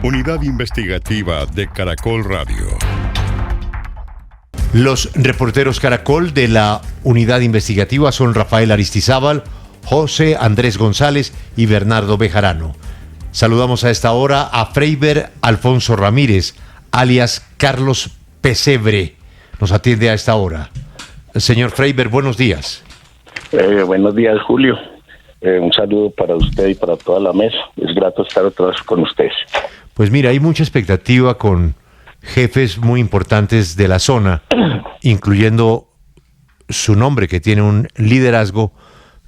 Unidad Investigativa de Caracol Radio. Los reporteros Caracol de la Unidad Investigativa son Rafael Aristizábal, José Andrés González y Bernardo Bejarano. Saludamos a esta hora a Freiber Alfonso Ramírez, alias Carlos Pesebre. Nos atiende a esta hora. Señor Freiber, buenos días. Buenos días, Julio. Un saludo para usted y para toda la mesa. Es grato estar otra vez con ustedes. Pues mira, hay mucha expectativa con jefes muy importantes de la zona, incluyendo su nombre, que tiene un liderazgo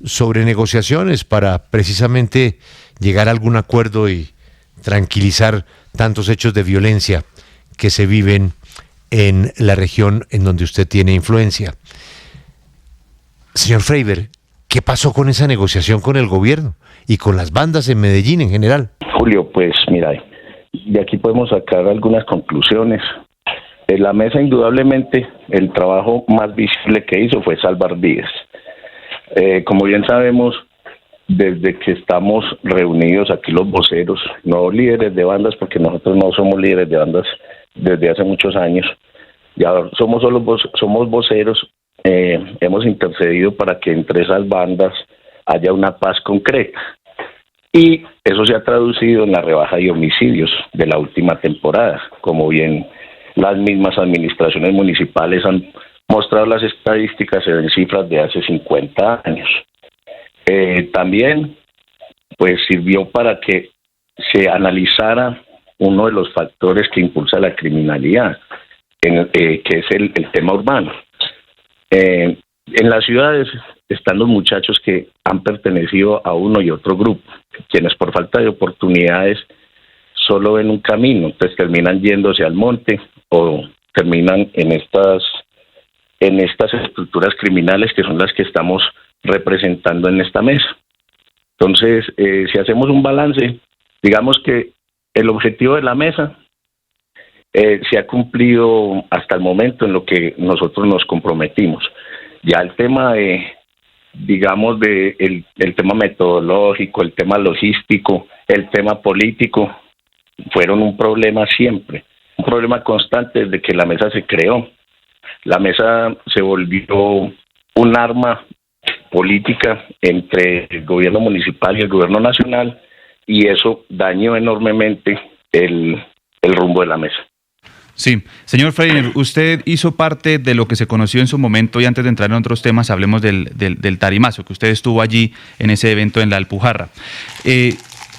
sobre negociaciones para precisamente llegar a algún acuerdo y tranquilizar tantos hechos de violencia que se viven en la región en donde usted tiene influencia. Señor Freiber, ¿qué pasó con esa negociación con el gobierno y con las bandas en Medellín en general? Julio, pues mira, de aquí podemos sacar algunas conclusiones. En la mesa, indudablemente, el trabajo más visible que hizo fue salvar vidas. Como bien sabemos, desde que estamos reunidos aquí los voceros, no líderes de bandas, porque nosotros no somos líderes de bandas desde hace muchos años, ya somos voceros, hemos intercedido para que entre esas bandas haya una paz concreta. Y eso se ha traducido en la rebaja de homicidios de la última temporada. Como bien las mismas administraciones municipales han mostrado las estadísticas en cifras de hace 50 años. También pues sirvió para que se analizara uno de los factores que impulsa la criminalidad, que es el tema urbano. En las ciudades están los muchachos que han pertenecido a uno y otro grupo, quienes por falta de oportunidades solo ven un camino, entonces terminan yéndose al monte o terminan en estas estructuras criminales que son las que estamos representando en esta mesa. Entonces, si hacemos un balance, digamos que el objetivo de la mesa se ha cumplido hasta el momento en lo que nosotros nos comprometimos. Ya el tema el tema metodológico, el tema logístico, el tema político, fueron un problema siempre, un problema constante desde que la mesa se creó. La mesa se volvió un arma política entre el gobierno municipal y el gobierno nacional, y eso dañó enormemente el rumbo de la mesa. Sí, señor Freiber, usted hizo parte de lo que se conoció en su momento, y antes de entrar en otros temas, hablemos del tarimazo, que usted estuvo allí en ese evento en La Alpujarra.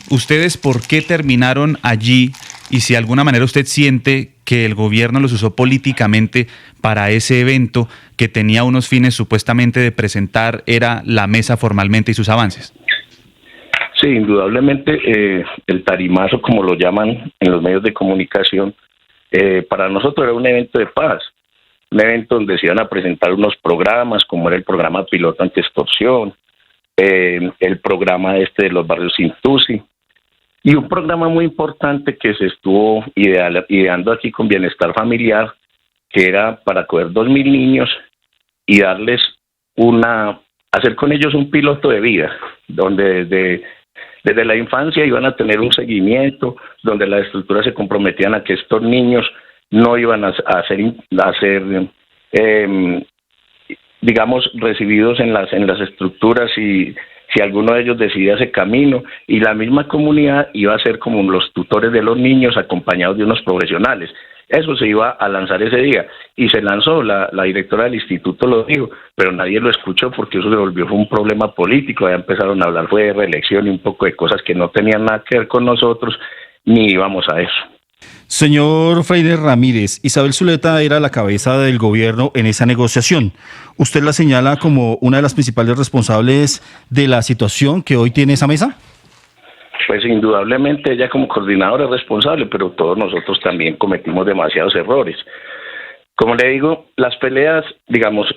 ¿Ustedes por qué terminaron allí? Y si de alguna manera usted siente que el gobierno los usó políticamente para ese evento que tenía unos fines supuestamente de presentar era la mesa formalmente y sus avances. Sí, indudablemente el tarimazo, como lo llaman en los medios de comunicación, para nosotros era un evento de paz, un evento donde se iban a presentar unos programas, como era el programa piloto anti-extorsión, el programa de los barrios Sintusi, y un programa muy importante que se estuvo ideando aquí con Bienestar Familiar, que era para acoger 2,000 niños y darles hacer con ellos un piloto de vida, donde desde la infancia iban a tener un seguimiento, donde las estructuras se comprometían a que estos niños no iban a ser digamos, recibidos en las estructuras, y si alguno de ellos decidía ese camino, y la misma comunidad iba a ser como los tutores de los niños acompañados de unos profesionales. Eso se iba a lanzar ese día, y se lanzó, la directora del instituto lo dijo, pero nadie lo escuchó porque eso se volvió un problema político. Ya empezaron a hablar fue de reelección y un poco de cosas que no tenían nada que ver con nosotros, ni íbamos a eso. Señor Freiber Ramírez, Isabel Zuleta era la cabeza del gobierno en esa negociación. ¿Usted la señala como una de las principales responsables de la situación que hoy tiene esa mesa? Pues indudablemente ella como coordinadora es responsable, pero todos nosotros también cometimos demasiados errores. Como le digo, las peleas, digamos,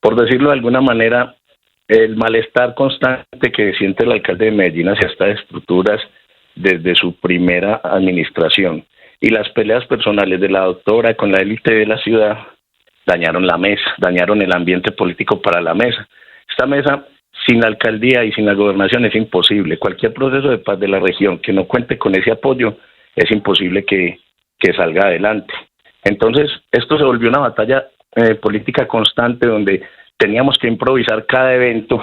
por decirlo de alguna manera, el malestar constante que siente el alcalde de Medellín hacia estas estructuras desde su primera administración, y las peleas personales de la doctora con la élite de la ciudad dañaron la mesa, dañaron el ambiente político para la mesa. Esta mesa sin la alcaldía y sin la gobernación es imposible. Cualquier proceso de paz de la región que no cuente con ese apoyo es imposible que salga adelante. Entonces, esto se volvió una batalla política constante donde teníamos que improvisar cada evento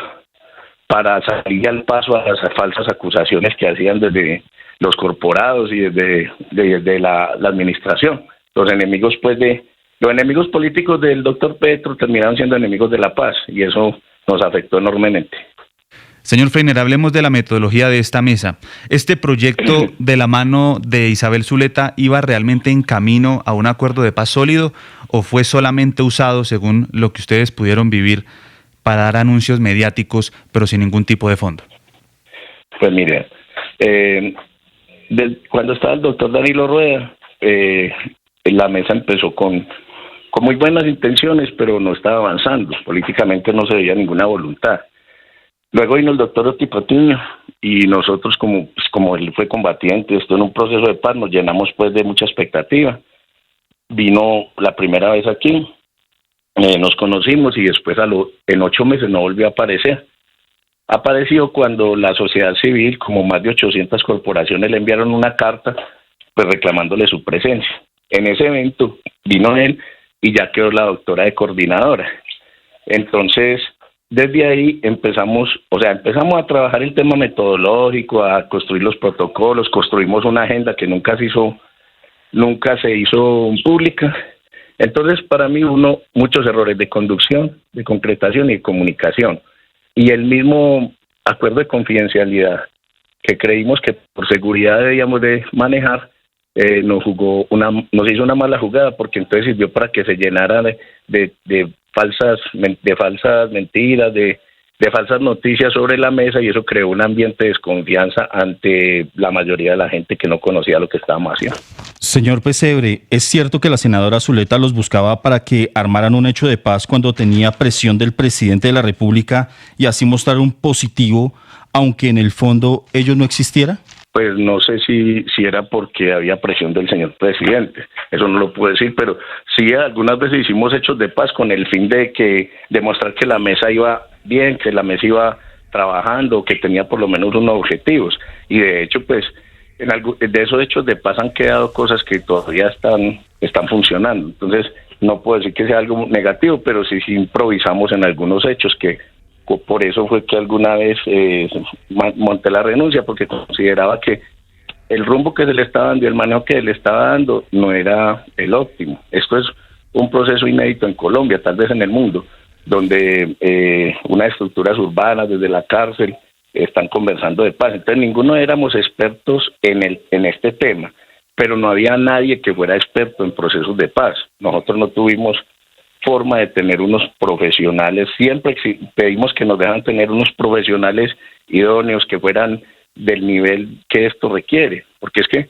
para salir al paso a las falsas acusaciones que hacían desde los corporados y desde la administración. Los enemigos políticos del doctor Petro terminaron siendo enemigos de la paz y eso nos afectó enormemente. Señor Freiner, hablemos de la metodología de esta mesa. ¿Este proyecto de la mano de Isabel Zuleta iba realmente en camino a un acuerdo de paz sólido o fue solamente usado, según lo que ustedes pudieron vivir, para dar anuncios mediáticos pero sin ningún tipo de fondo? Pues mire, cuando estaba el doctor Danilo Rueda, la mesa empezó con muy buenas intenciones, pero no estaba avanzando. Políticamente no se veía ninguna voluntad. Luego vino el doctor Oti Patiño y nosotros, como él fue combatiente, esto en un proceso de paz, nos llenamos pues de mucha expectativa. Vino la primera vez aquí, nos conocimos y después en 8 meses no volvió a aparecer. Apareció cuando la sociedad civil, como más de 800 corporaciones, le enviaron una carta pues reclamándole su presencia. En ese evento vino él y ya quedó la doctora de coordinadora. Entonces, desde ahí empezamos a trabajar el tema metodológico, a construir los protocolos, construimos una agenda que nunca se hizo pública. Entonces, para mí muchos errores de conducción, de concretación y de comunicación. Y el mismo acuerdo de confidencialidad que creímos que por seguridad debíamos de manejar, nos hizo una mala jugada, porque entonces sirvió para que se llenara de falsas mentiras, de falsas noticias sobre la mesa, y eso creó un ambiente de desconfianza ante la mayoría de la gente que no conocía lo que estábamos haciendo. Señor Pesebre, ¿es cierto que la senadora Zuleta los buscaba para que armaran un hecho de paz cuando tenía presión del presidente de la República y así mostrar un positivo, aunque en el fondo ello no existiera? Pues no sé si era porque había presión del señor presidente, eso no lo puedo decir, pero sí algunas veces hicimos hechos de paz con el fin de demostrar que la mesa iba bien, que la mesa iba trabajando, que tenía por lo menos unos objetivos, y de hecho pues de esos hechos de paz han quedado cosas que todavía están funcionando. Entonces no puedo decir que sea algo negativo, pero sí improvisamos en algunos hechos, que por eso fue que alguna vez monté la renuncia, porque consideraba que el rumbo que se le estaba dando y el manejo que le estaba dando no era el óptimo. Esto es un proceso inédito en Colombia, tal vez en el mundo, donde unas estructuras urbanas desde la cárcel están conversando de paz. Entonces ninguno éramos expertos en este tema, pero no había nadie que fuera experto en procesos de paz. Nosotros no tuvimos forma de tener unos profesionales, siempre pedimos que nos dejan tener unos profesionales idóneos que fueran del nivel que esto requiere, porque es que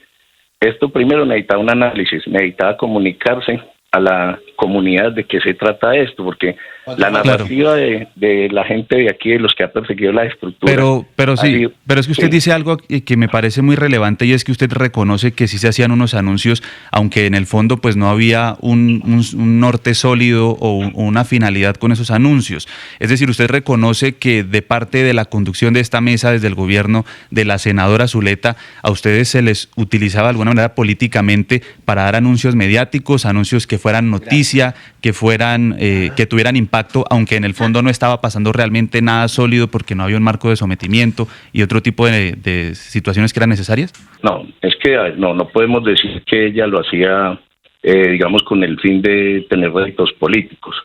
esto primero necesitaba un análisis, necesitaba comunicarse a la comunidad de qué se trata esto, porque la narrativa de la gente de aquí, de los que ha perseguido la estructura... Pero es que usted dice algo que me parece muy relevante, y es que usted reconoce que sí se hacían unos anuncios, aunque en el fondo pues no había un norte sólido o una finalidad con esos anuncios. Es decir, usted reconoce que de parte de la conducción de esta mesa, desde el gobierno de la senadora Zuleta, a ustedes se les utilizaba de alguna manera políticamente para dar anuncios mediáticos, anuncios que fueran noticia, que fueran que tuvieran impacto, aunque en el fondo no estaba pasando realmente nada sólido porque no había un marco de sometimiento y otro tipo de situaciones que eran necesarias? No, es que no podemos decir que ella lo hacía, digamos, con el fin de tener réditos políticos.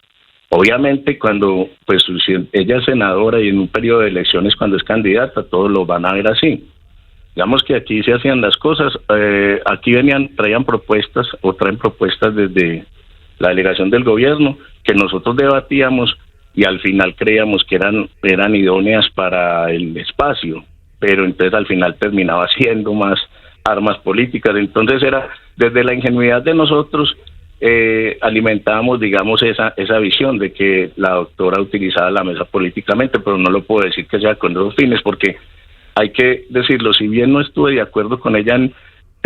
Obviamente, cuando pues ella es senadora y en un periodo de elecciones, cuando es candidata, todos lo van a ver así. Digamos que aquí se hacían las cosas, aquí traen propuestas desde la delegación del gobierno que nosotros debatíamos y al final creíamos que eran idóneas para el espacio, pero entonces al final terminaba siendo más armas políticas. Entonces era desde la ingenuidad de nosotros, alimentábamos, digamos, esa visión de que la doctora utilizaba la mesa políticamente, pero no lo puedo decir que sea con esos fines, porque hay que decirlo, si bien no estuve de acuerdo con ella en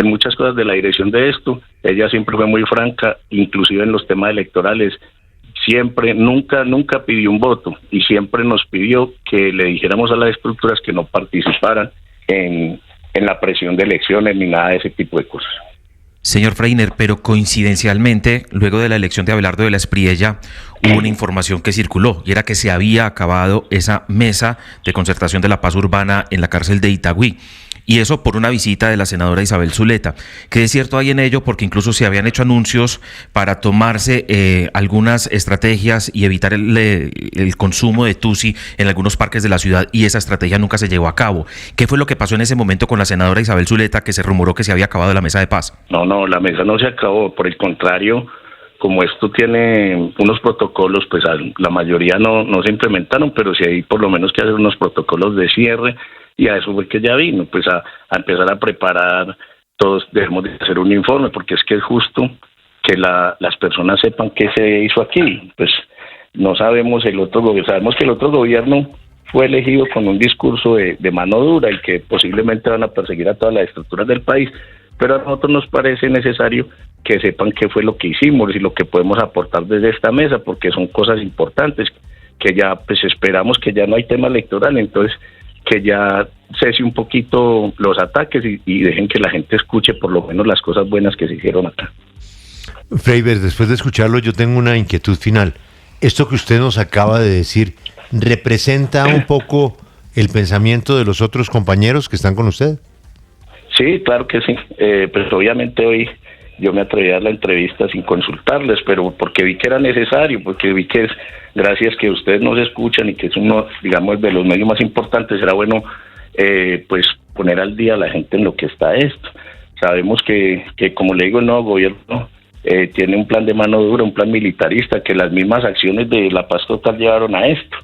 muchas cosas de la dirección de esto, ella siempre fue muy franca, inclusive en los temas electorales, siempre, nunca pidió un voto y siempre nos pidió que le dijéramos a las estructuras que no participaran en la presión de elecciones ni nada de ese tipo de cosas. Señor Freiner, pero coincidencialmente, luego de la elección de Abelardo de la Espriella, hubo una información que circuló y era que se había acabado esa mesa de concertación de la paz urbana en la cárcel de Itagüí. Y eso por una visita de la senadora Isabel Zuleta. ¿Qué es cierto hay en ello? Porque incluso se habían hecho anuncios para tomarse algunas estrategias y evitar el consumo de tusi en algunos parques de la ciudad, y esa estrategia nunca se llevó a cabo. ¿Qué fue lo que pasó en ese momento con la senadora Isabel Zuleta, que se rumoró que se había acabado la mesa de paz? No, la mesa no se acabó. Por el contrario, como esto tiene unos protocolos, pues la mayoría no se implementaron, pero sí hay por lo menos que hacer unos protocolos de cierre. Y a eso fue que ya vino, pues a empezar a preparar, todos debemos de hacer un informe, porque es que es justo que las personas sepan qué se hizo aquí. Pues no sabemos sabemos que el otro gobierno fue elegido con un discurso de mano dura y que posiblemente van a perseguir a todas las estructuras del país, pero a nosotros nos parece necesario que sepan qué fue lo que hicimos y lo que podemos aportar desde esta mesa, porque son cosas importantes, que ya pues esperamos que ya no hay tema electoral, entonces que ya cese un poquito los ataques y dejen que la gente escuche por lo menos las cosas buenas que se hicieron acá. Freiber, después de escucharlo yo tengo una inquietud final. Esto que usted nos acaba de decir, ¿representa un poco el pensamiento de los otros compañeros que están con usted? Sí, claro que sí. Pues obviamente hoy yo me atreví a dar la entrevista sin consultarles, pero porque vi que era necesario, porque vi que es gracias que ustedes nos escuchan y que es uno, digamos, de los medios más importantes, era bueno pues poner al día a la gente en lo que está esto. Sabemos que como le digo, el nuevo gobierno tiene un plan de mano dura, un plan militarista, que las mismas acciones de la paz total llevaron a esto,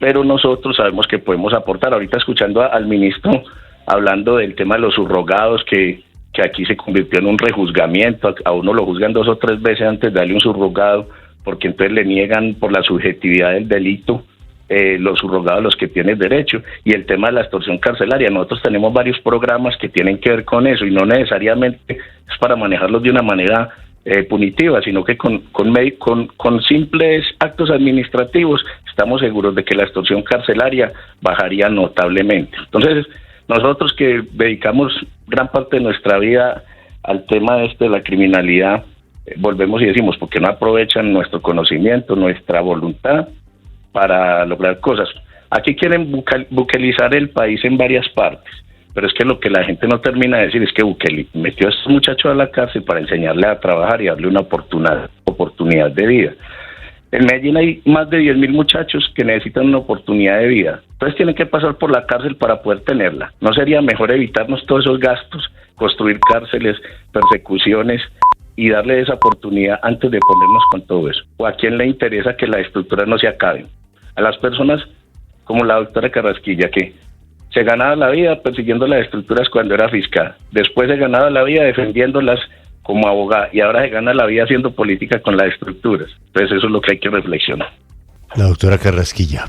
pero nosotros sabemos que podemos aportar. Ahorita escuchando al ministro hablando del tema de los subrogados, que aquí se convirtió en un rejuzgamiento, a uno lo juzgan 2 o 3 veces antes de darle un subrogado, porque entonces le niegan por la subjetividad del delito los subrogados a los que tienen derecho. Y el tema de la extorsión carcelaria, nosotros tenemos varios programas que tienen que ver con eso, y no necesariamente es para manejarlos de una manera punitiva, sino que con simples actos administrativos estamos seguros de que la extorsión carcelaria bajaría notablemente. Entonces, nosotros que dedicamos gran parte de nuestra vida al tema de la criminalidad, volvemos y decimos, ¿por qué no aprovechan nuestro conocimiento, nuestra voluntad para lograr cosas? Aquí quieren buquelizar el país en varias partes, pero es que lo que la gente no termina de decir es que Bukele metió a estos muchachos a la cárcel para enseñarle a trabajar y darle una oportunidad de vida. En Medellín hay más de 10.000 muchachos que necesitan una oportunidad de vida. Entonces tienen que pasar por la cárcel para poder tenerla. ¿No sería mejor evitarnos todos esos gastos, construir cárceles, persecuciones y darle esa oportunidad antes de ponernos con todo eso? ¿O a quién le interesa que las estructuras no se acaben? A las personas como la doctora Carrasquilla, que se ganaba la vida persiguiendo las estructuras cuando era fiscal. Después se ganaba la vida defendiéndolas como abogada, y ahora se gana la vida haciendo política con las estructuras. Entonces eso es lo que hay que reflexionar. La doctora Carrasquilla.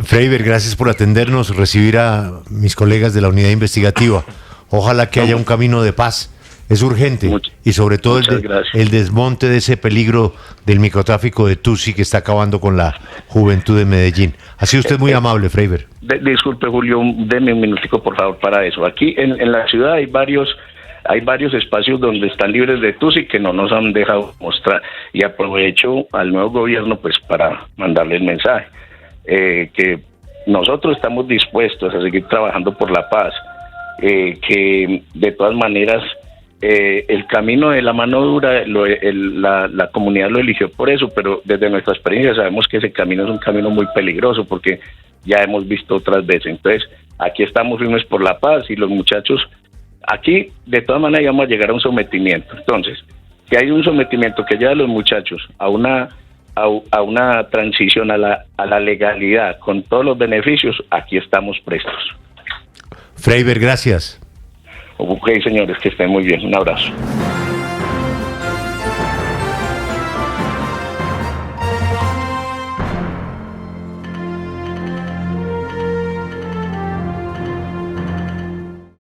Freiber, gracias por atendernos, recibir a mis colegas de la unidad investigativa. Ojalá que haya un camino de paz. Es urgente. Y sobre todo el desmonte de ese peligro del microtráfico de tusi que está acabando con la juventud de Medellín. Ha sido usted muy amable, Freiber. Disculpe, Julio, deme un minutico, por favor, para eso. Aquí en la ciudad hay varios espacios donde están libres de tusi que no nos han dejado mostrar, y aprovecho al nuevo gobierno pues para mandarle el mensaje que nosotros estamos dispuestos a seguir trabajando por la paz, que de todas maneras el camino de la mano dura la comunidad lo eligió por eso, pero desde nuestra experiencia sabemos que ese camino es un camino muy peligroso, porque ya hemos visto otras veces. Entonces aquí estamos firmes por la paz, y los muchachos aquí, de todas maneras, vamos a llegar a un sometimiento. Entonces, si hay un sometimiento que lleva a los muchachos a una transición a la legalidad con todos los beneficios, aquí estamos prestos. Freiber, gracias. Ok, señores, que estén muy bien. Un abrazo.